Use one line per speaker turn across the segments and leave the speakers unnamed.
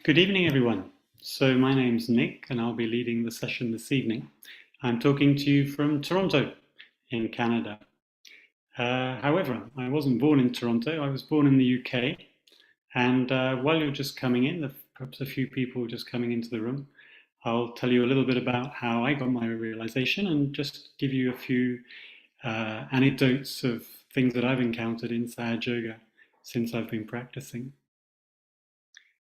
Good evening, everyone. So my name's Nick, and I'll be leading the session this evening. I'm talking to you from Toronto in Canada. However, I wasn't born in Toronto. I was born in the UK. And while you're just coming in, perhaps a few people just coming into the room, I'll tell you a little bit about how I got my realization and just give you a few anecdotes of things that I've encountered in Sahaja Yoga since I've been practicing.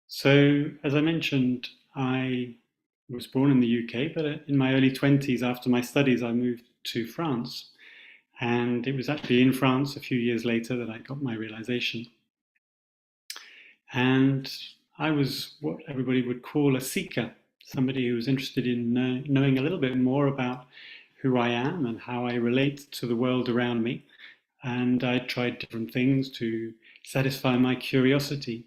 So, as I mentioned, I was born in the UK, but in my early 20s, after my studies, I moved to France. And it was actually in France a few years later that I got my realization. And I was what everybody would call a seeker, somebody who was interested in knowing a little bit more about who I am and how I relate to the world around me. And I tried different things to satisfy my curiosity.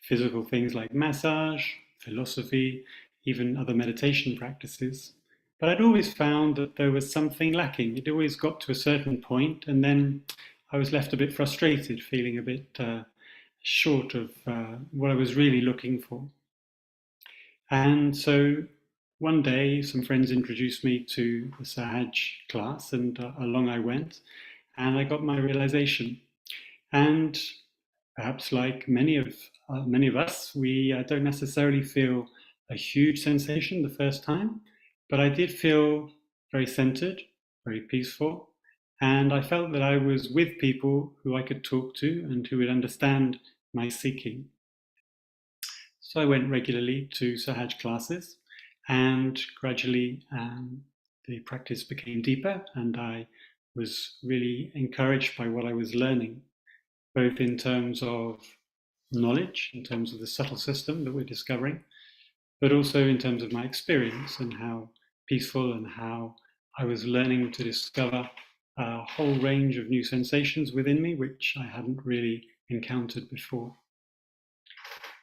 Physical things like massage, philosophy, even other meditation practices. But I'd always found that there was something lacking. It always got to a certain point, and then I was left a bit frustrated, feeling a bit short of what I was really looking for. And so one day, some friends introduced me to the Sahaj class, and along I went, and I got my realization. And perhaps like many of us, we don't necessarily feel a huge sensation the first time, but I did feel very centered, very peaceful, and I felt that I was with people who I could talk to and who would understand my seeking. So I went regularly to Sahaj classes, and gradually the practice became deeper, and I was really encouraged by what I was learning, both in terms of knowledge, in terms of the subtle system that we're discovering, but also in terms of my experience and how peaceful and how I was learning to discover a whole range of new sensations within me, which I hadn't really encountered before.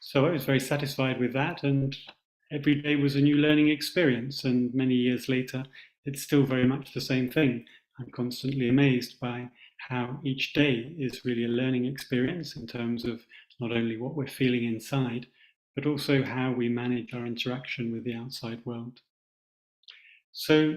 So I was very satisfied with that, and every day was a new learning experience. And many years later, it's still very much the same thing. I'm constantly amazed by how each day is really a learning experience in terms of not only what we're feeling inside, but also how we manage our interaction with the outside world. So,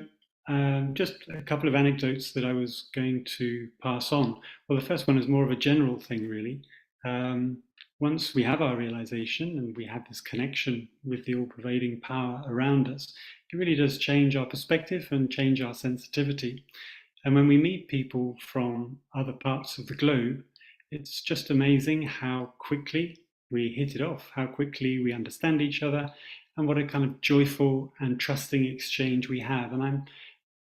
just a couple of anecdotes that I was going to pass on. Well, the first one is more of a general thing, really. Um, Once we have our realization and we have this connection with the all pervading power around us, it really does change our perspective and change our sensitivity. And when we meet people from other parts of the globe, it's just amazing how quickly we hit it off, how quickly we understand each other, and what a kind of joyful and trusting exchange we have. And I'm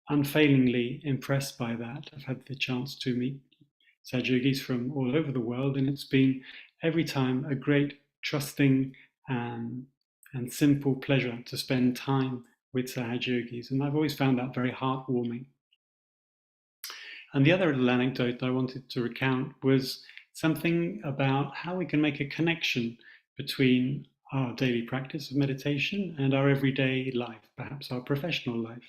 unfailingly impressed by that. I've had the chance to meet Sahaja Yogis from all over the world, and it's been every time a great, trusting, and simple pleasure to spend time with Sahaja Yogis. And I've always found that very heartwarming. And the other little anecdote that I wanted to recount was something about how we can make a connection between our daily practice of meditation and our everyday life, perhaps our professional life.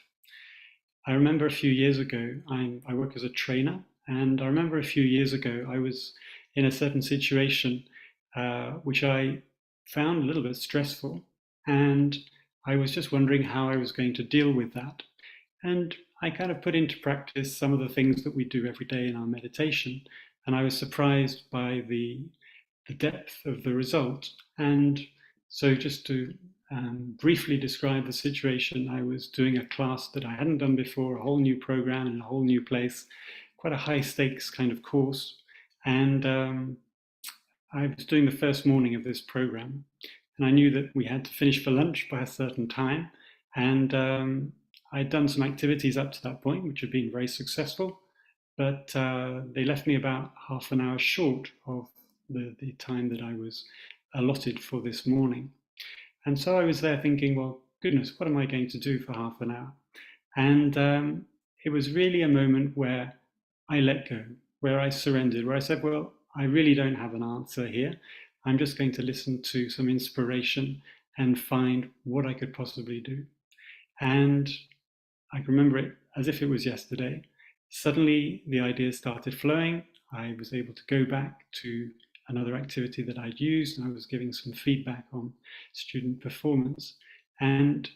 I remember a few years ago, I work as a trainer, and I remember a few years ago I was in a certain situation which I found a little bit stressful, and I was just wondering how I was going to deal with that. And I kind of put into practice some of the things that we do every day in our meditation, and I was surprised by the depth of the result. And so, just to briefly describe the situation, I was doing a class that I hadn't done before, a whole new program in a whole new place, quite a high stakes kind of course. And I was doing the first morning of this program, and I knew that we had to finish for lunch by a certain time. And I'd done some activities up to that point, which had been very successful, but they left me about half an hour short of the time that I was allotted for this morning. And so I was there thinking, well, goodness, what am I going to do for half an hour? And it was really a moment where I let go, where I surrendered, where I said, well, I really don't have an answer here. I'm just going to listen to some inspiration and find what I could possibly do. And I can remember it as if it was yesterday. Suddenly, the ideas started flowing. I was able to go back to another activity that I'd used, and I was giving some feedback on student performance. And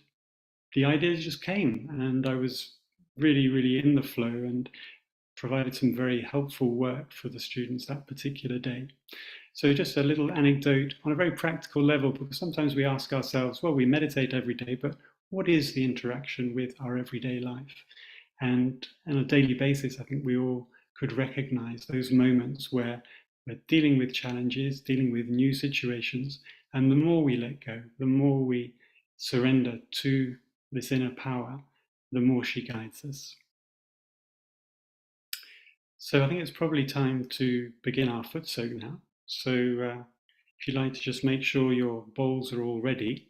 the ideas just came, and I was really, really in the flow and provided some very helpful work for the students that particular day. So, just a little anecdote on a very practical level, because sometimes we ask ourselves, well, we meditate every day, but what is the interaction with our everyday life? And on a daily basis, I think we all could recognize those moments where we're dealing with challenges, dealing with new situations. And the more we let go, the more we surrender to this inner power, the more she guides us. So I think it's probably time to begin our Footsoak now. So if you'd like to just make sure your bowls are all ready.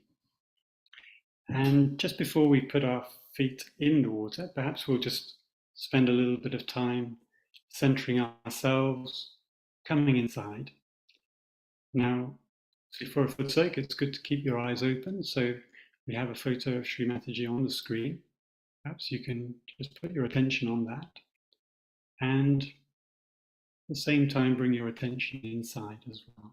And just before we put our feet in the water, perhaps we'll just spend a little bit of time centering ourselves, coming inside. Now, for a Footsoak, it's good to keep your eyes open. So we have a photo of Sri Mataji on the screen. Perhaps you can just put your attention on that. And at the same time, bring your attention inside as well.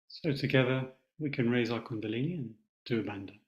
So together we can raise our Kundalini and do a bandha.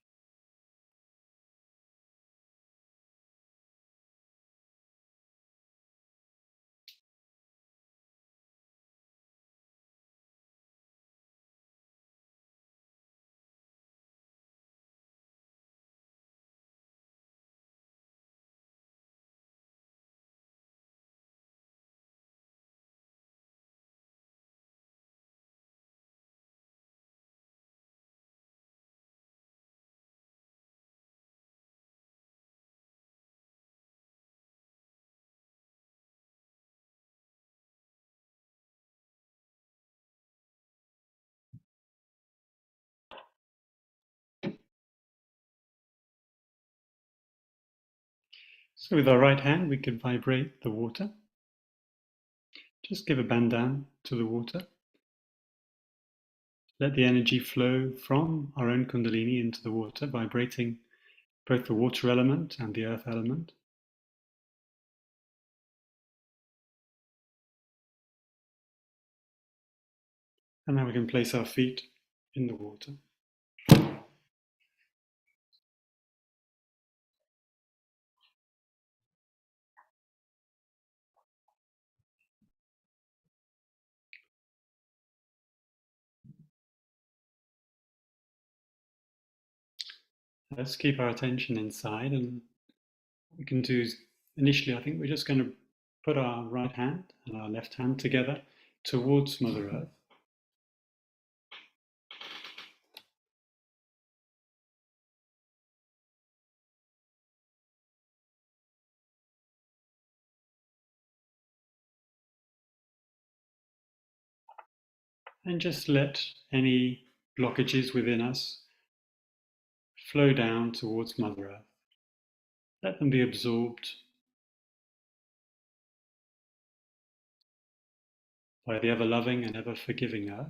So with our right hand, we could vibrate the water. Just give a band down to the water. Let the energy flow from our own Kundalini into the water, vibrating both the water element and the earth element. And now we can place our feet in the water. Let's keep our attention inside, and what we can do is, initially, I think we're just going to put our right hand and our left hand together towards Mother Earth. And just let any blockages within us flow down towards Mother Earth. Let them be absorbed by the ever-loving and ever-forgiving Earth.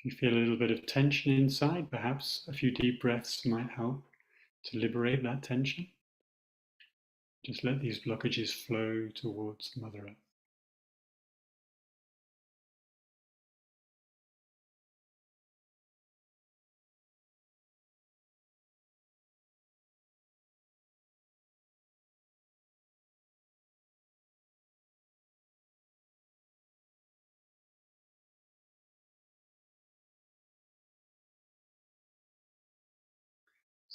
If you feel a little bit of tension inside, perhaps a few deep breaths might help to liberate that tension. Just let these blockages flow towards Mother Earth.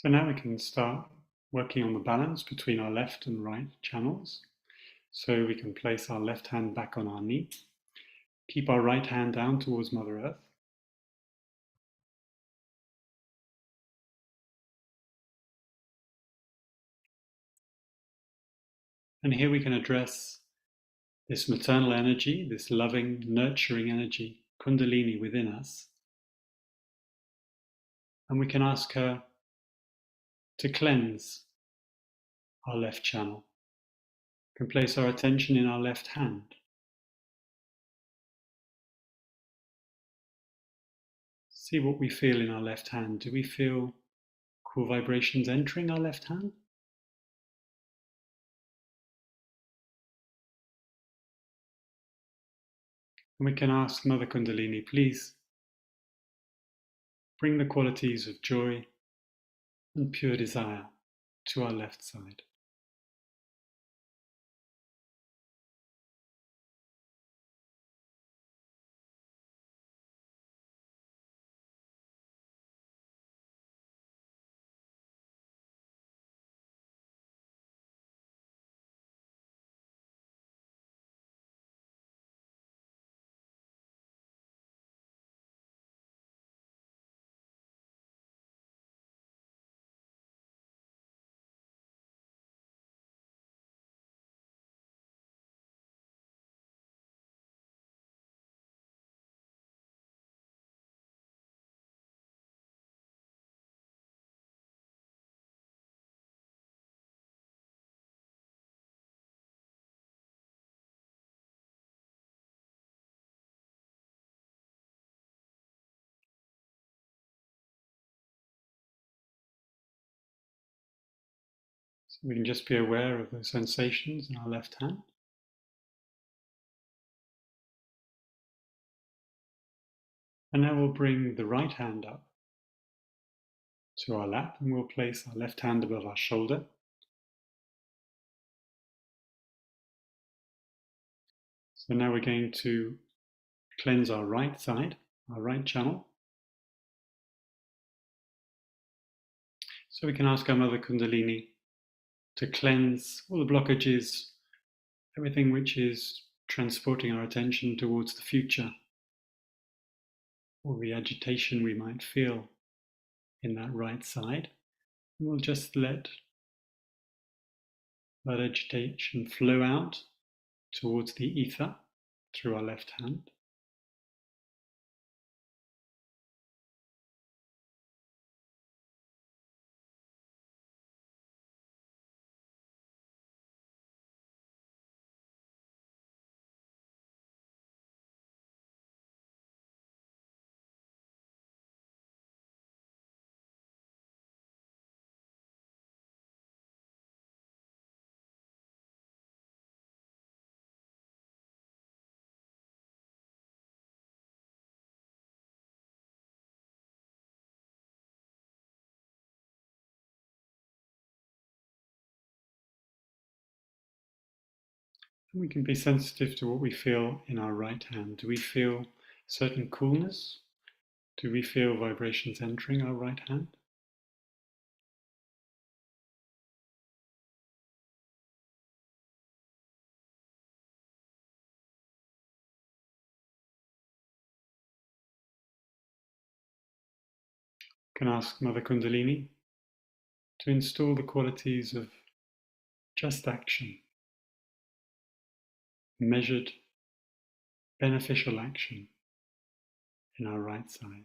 So now we can start working on the balance between our left and right channels. So we can place our left hand back on our knee, keep our right hand down towards Mother Earth. And here we can address this maternal energy, this loving, nurturing energy, Kundalini within us. And we can ask her to cleanse our left channel. We can place our attention in our left hand. See what we feel in our left hand. Do we feel cool vibrations entering our left hand? And we can ask Mother Kundalini, please bring the qualities of joy and pure desire to our left side. So we can just be aware of the sensations in our left hand. And now we'll bring the right hand up to our lap, and we'll place our left hand above our shoulder. So now we're going to cleanse our right side, our right channel. So we can ask our Mother Kundalini to cleanse all the blockages, everything which is transporting our attention towards the future, or the agitation we might feel in that right side. And we'll just let that agitation flow out towards the ether through our left hand. And we can be sensitive to what we feel in our right hand. Do we feel certain coolness? Do we feel vibrations entering our right hand? You can ask Mother Kundalini to install the qualities of just action, measured, beneficial action in our right side.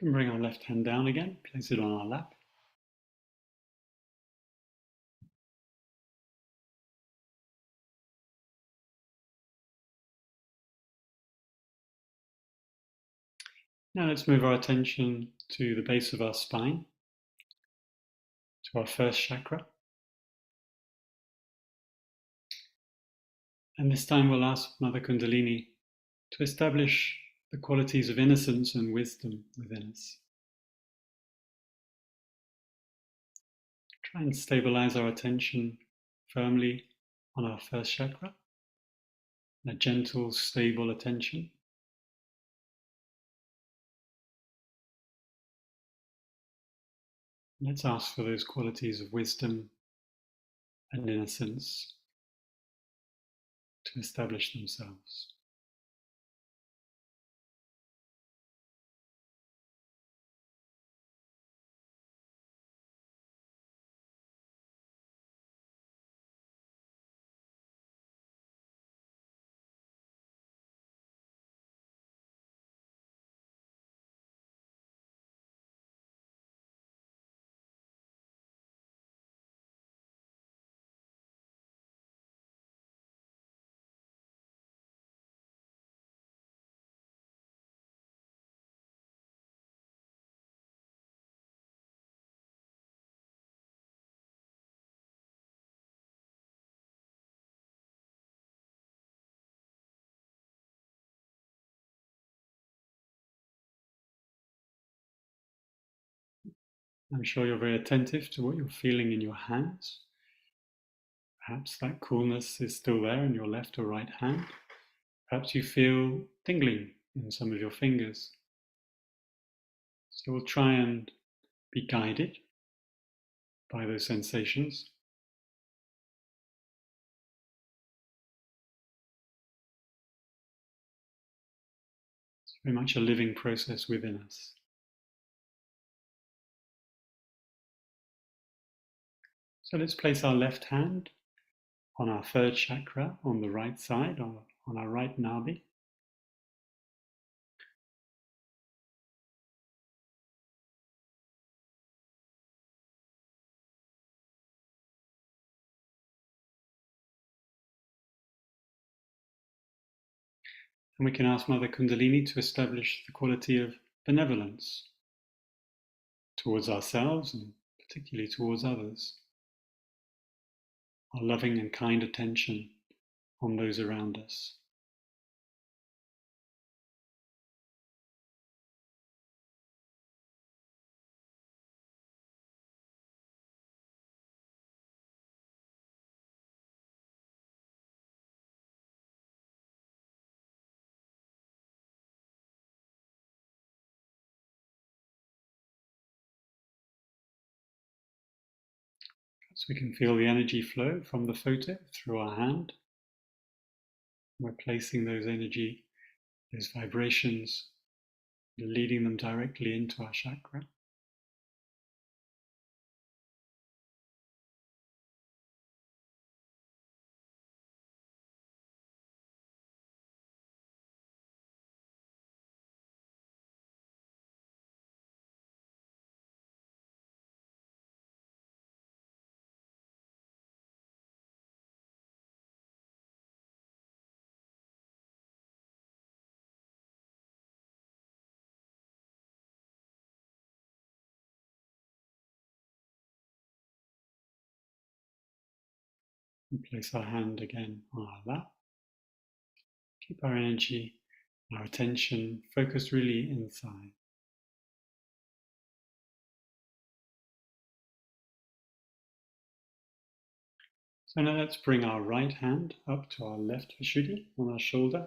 We can bring our left hand down again, place it on our lap. Now let's move our attention to the base of our spine, to our first chakra. And this time we'll ask Mother Kundalini to establish the qualities of innocence and wisdom within us. Try and stabilize our attention firmly on our first chakra, a gentle, stable attention. Let's ask for those qualities of wisdom and innocence to establish themselves. I'm sure you're very attentive to what you're feeling in your hands. Perhaps that coolness is still there in your left or right hand. Perhaps you feel tingling in some of your fingers. So we'll try and be guided by those sensations. It's very much a living process within us. So let's place our left hand on our third chakra on the right side, on our right nabi. And we can ask Mother Kundalini to establish the quality of benevolence towards ourselves and particularly towards others, our loving and kind attention on those around us. So we can feel the energy flow from the photo through our hand. We're placing those vibrations, leading them directly into our chakra. And place our hand again on our lap. Keep our energy, our attention focused really inside. So now let's bring our right hand up to our left Vishuddhi on our shoulder.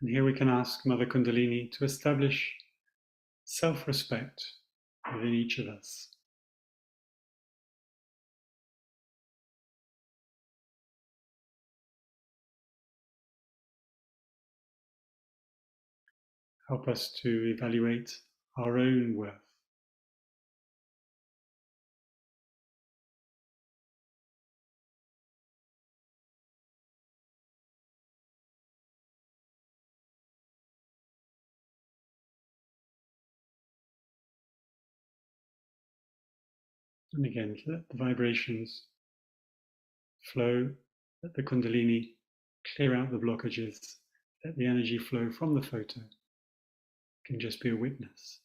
And here we can ask Mother Kundalini to establish self-respect within each of us. Help us to evaluate our own worth. And again, let the vibrations flow, let the Kundalini clear out the blockages, let the energy flow from the photo. It can just be a witness.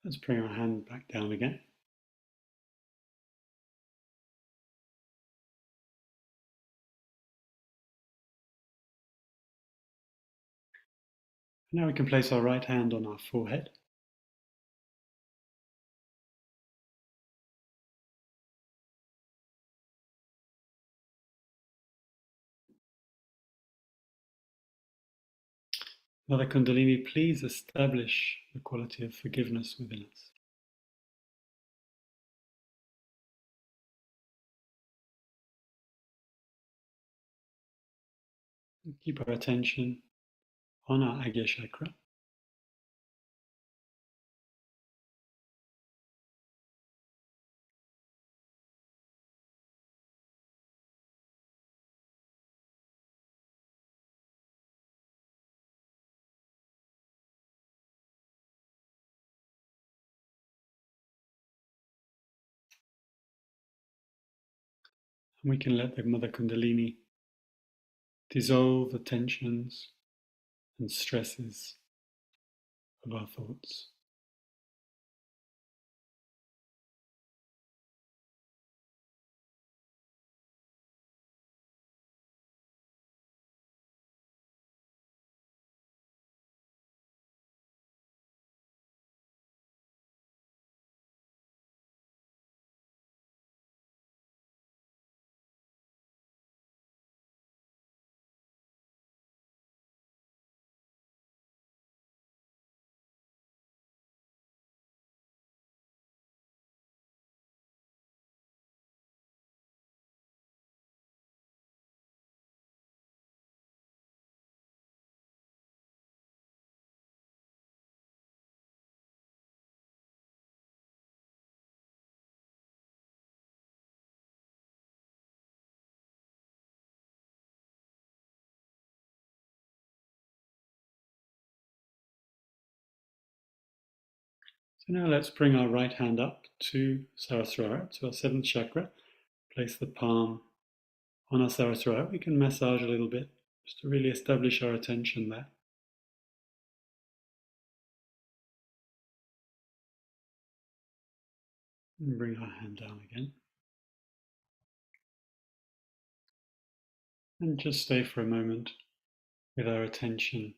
Let's bring our hand back down again. Now we can place our right hand on our forehead. Mother Kundalini, please establish the quality of forgiveness within us. Keep our attention on our Agya chakra. And we can let the Mother Kundalini dissolve the tensions and stresses of our thoughts. So now let's bring our right hand up to Sahasrara, to our seventh chakra. Place the palm on our Sahasrara. We can massage a little bit just to really establish our attention there. And bring our hand down again. And just stay for a moment with our attention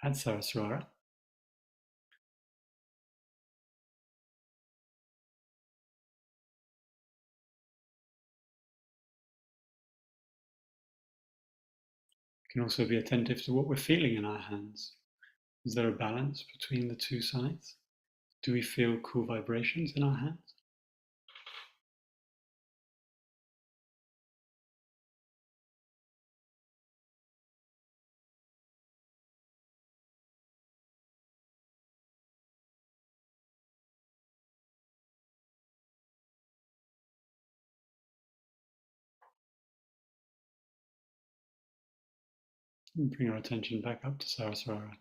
at Sahasrara. We can also be attentive to what we're feeling in our hands. Is there a balance between the two sides? Do we feel cool vibrations in our hands? And bring our attention back up to Sahasrara.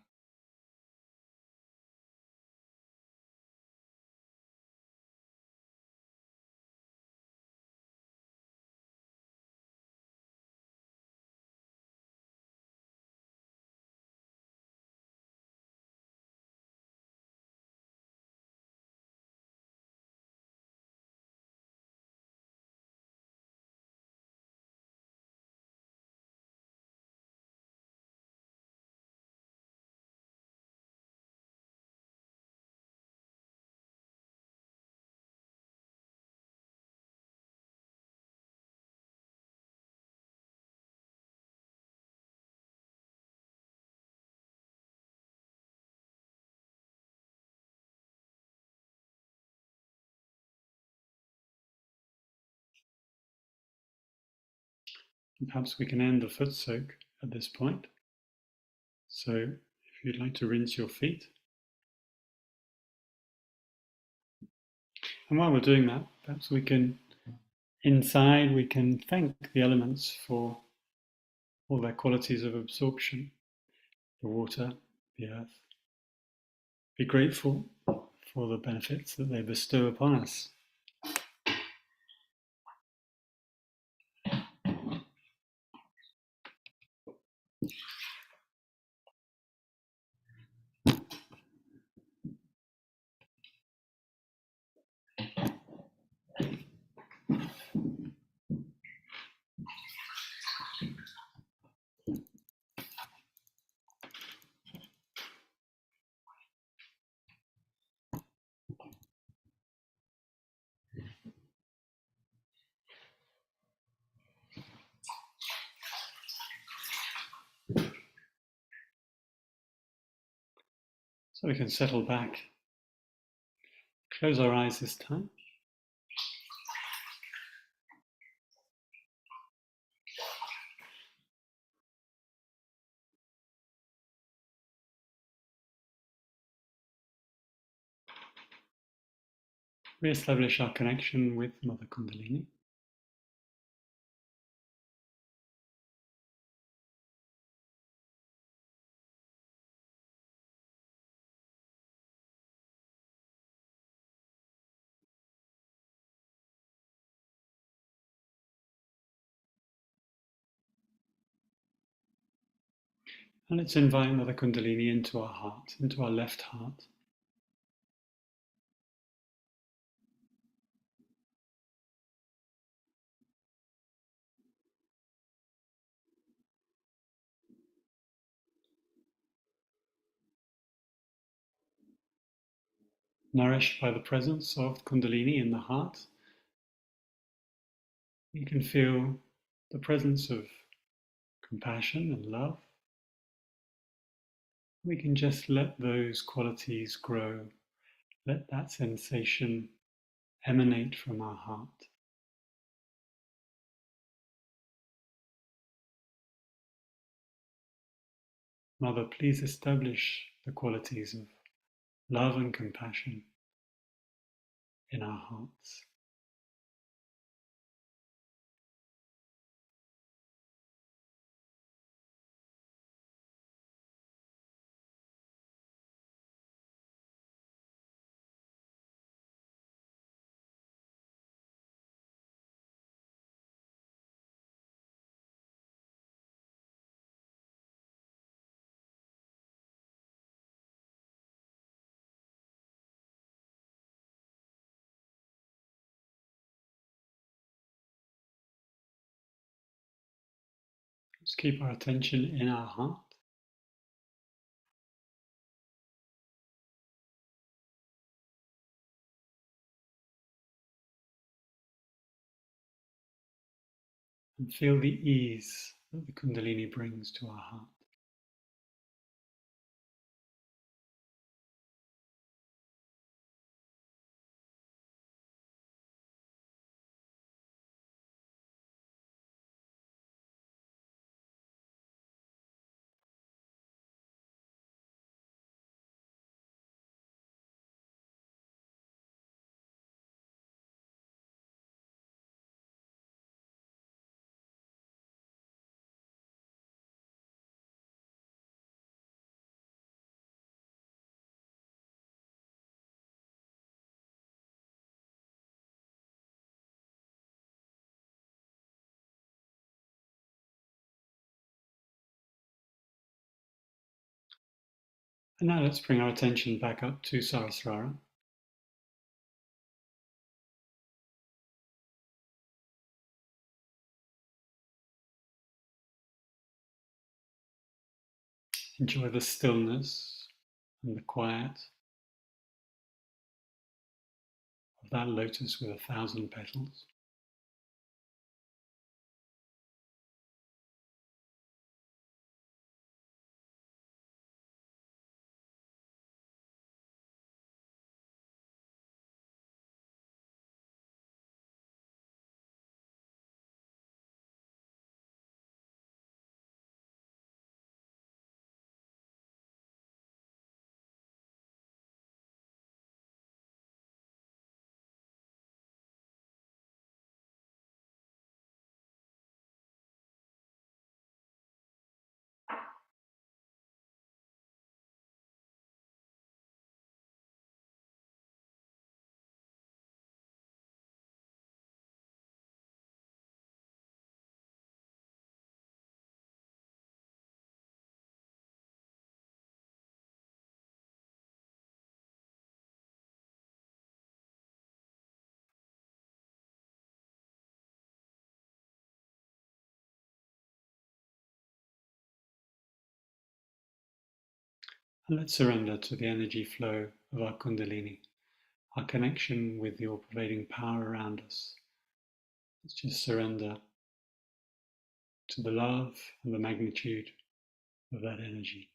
And perhaps we can end the Footsoak at this point. So if you'd like to rinse your feet. And while we're doing that, perhaps we can, inside, we can thank the elements for all their qualities of absorption, the water, the earth. Be grateful for the benefits that they bestow upon us. So we can settle back, close our eyes this time. Re-establish our connection with Mother Kundalini. And let's invite Mother Kundalini into our heart, into our left heart. Nourished by the presence of Kundalini in the heart, you can feel the presence of compassion and love. We can just let those qualities grow, let that sensation emanate from our heart. Mother, please establish the qualities of love and compassion in our hearts. Just keep our attention in our heart. And feel the ease that the Kundalini brings to our heart. And now let's bring our attention back up to Sahasrara. Enjoy the stillness and the quiet of that lotus with 1,000 petals. And let's surrender to the energy flow of our Kundalini, our connection with the all-pervading power around us. Let's just surrender to the love and the magnitude of that energy.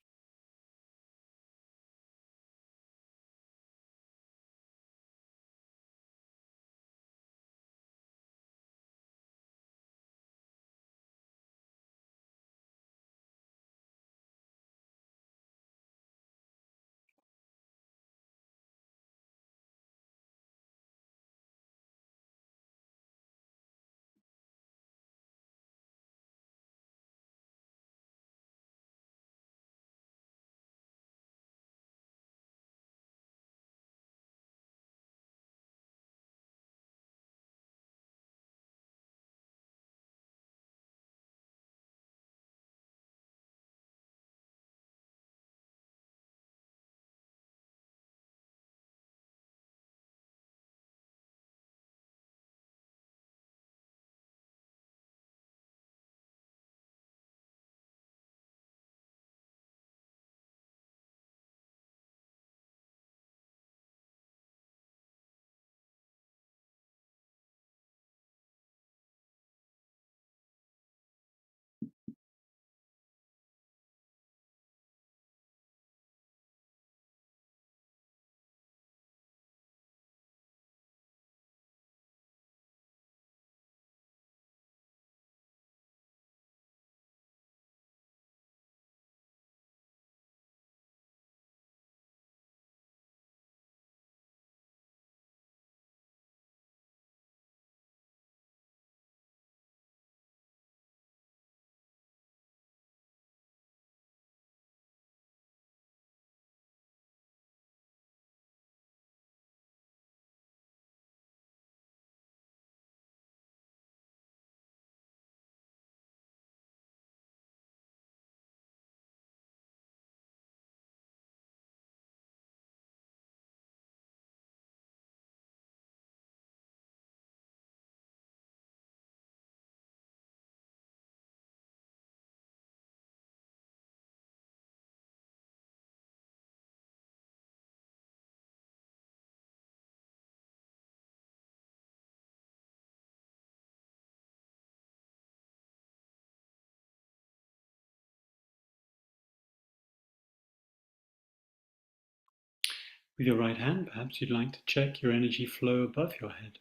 With your right hand, perhaps you'd like to check your energy flow above your head.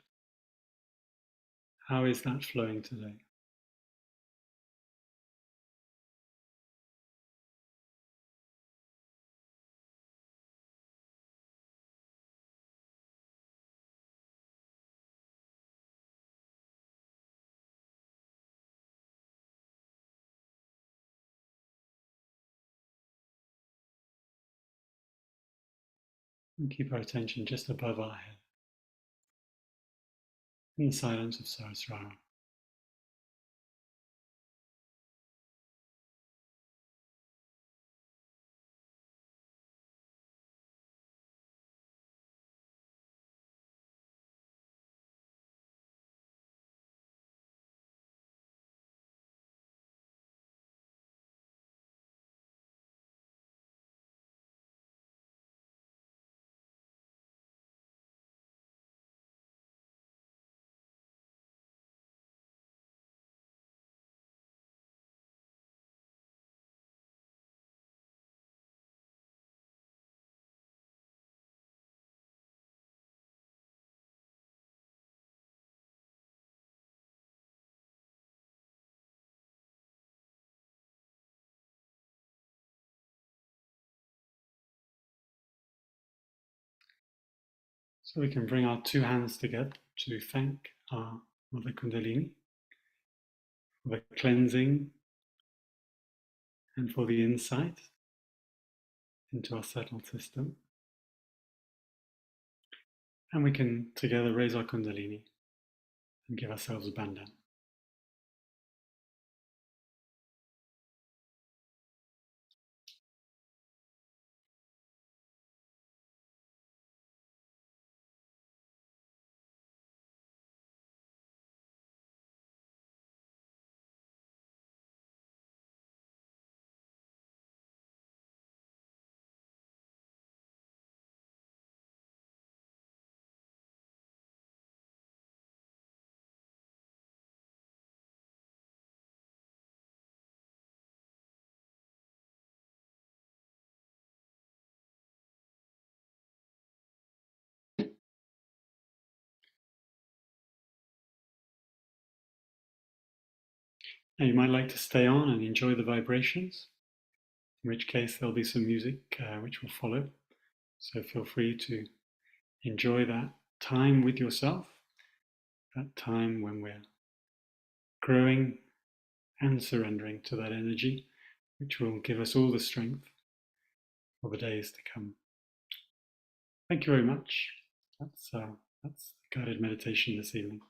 How is that flowing today? And keep our attention just above our head, in the silence of Sahasrara. So we can bring our two hands together to thank our Mother Kundalini for the cleansing and for the insight into our subtle system. And we can together raise our Kundalini and give ourselves a bandhan. Now you might like to stay on and enjoy the vibrations, in which case there'll be some music which will follow. So feel free to enjoy that time with yourself, that time when we're growing and surrendering to that energy, which will give us all the strength for the days to come. Thank you very much. That's the guided meditation this evening.